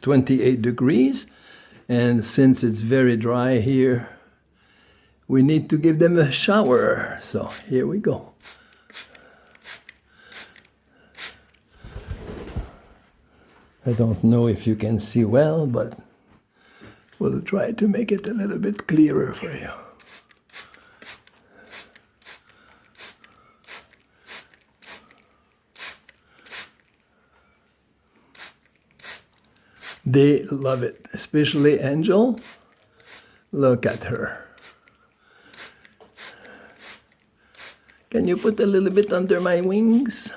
28 degrees, and since it's very dry here, we need to give them a shower. So here we go. I don't know if you can see well, but we'll try to make it a little bit clearer for you. They love it, especially Angel. Look at her. Can you put a little bit under my wings?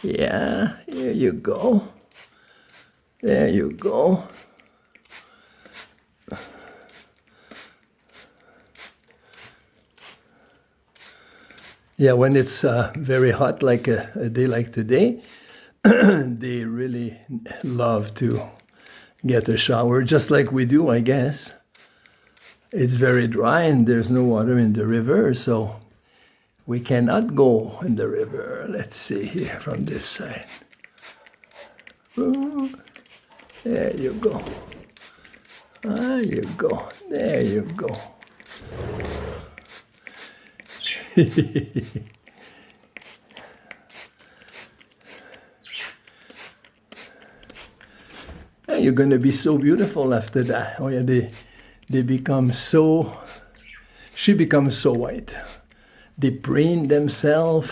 Yeah, here you go. There you go. Yeah, when it's very hot, like a day like today, they really love to get a shower, just like we do, I guess. It's very dry and there's no water in the river, so we cannot go in the river. Let's see here from this side. Ooh, there you go. There you go. There you go. You're going to be so beautiful after that. Oh yeah, they become so, she becomes so white. They preen themselves.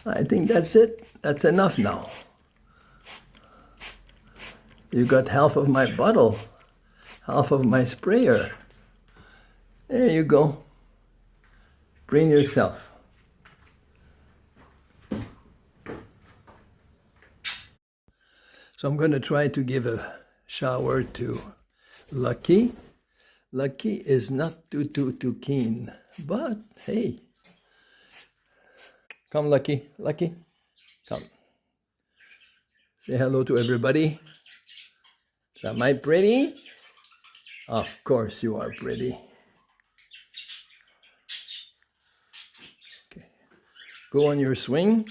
I think that's it. That's enough now. You got half of my bottle, half of my sprayer. There you go. Preen yourself. So I'm going to try to give a shower to Lucky. Lucky is not too keen, but hey. Come, Lucky. Lucky, come. Say hello to everybody. Am I pretty? Of course you are pretty. Okay. Go on your swing.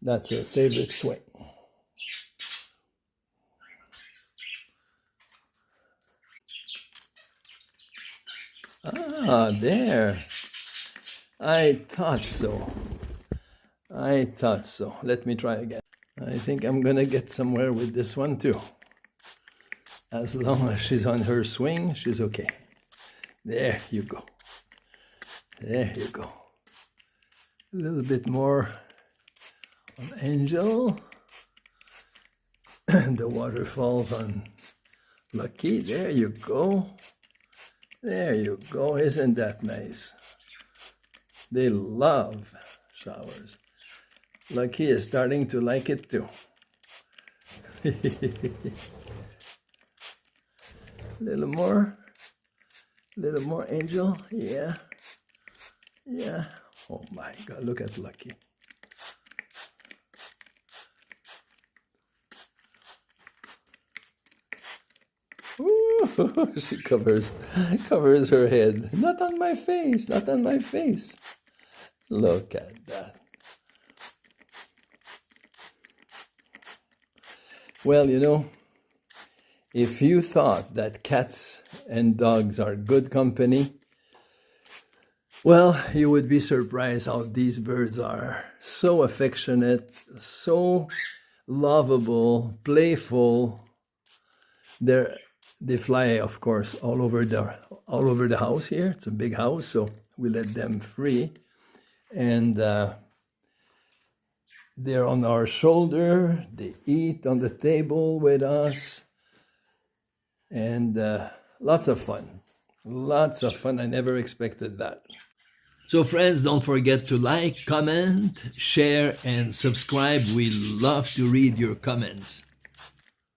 That's your favorite swing. Ah, there. I thought so. I thought so. Let me try again. I think I'm gonna get somewhere with this one too. As long as she's on her swing, she's okay. There you go. There you go. A little bit more on Angel. The water falls on Lucky. There you go. There you go. Isn't that nice? They love showers. Lucky is starting to like it too. Little more, Angel. Yeah, yeah. Oh my God! Look at Lucky. Ooh, she covers her head. Not on my face. Not on my face. Look at that. Well, you know, if you thought that cats and dogs are good company, well, you would be surprised how these birds are. So affectionate, so lovable, playful. They fly, of course, all over the house here. It's a big house, so we let them free. And they're on our shoulder. They eat on the table with us. And lots of fun. Lots of fun. I never expected that. So friends, don't forget to like, comment, share, and subscribe. We love to read your comments.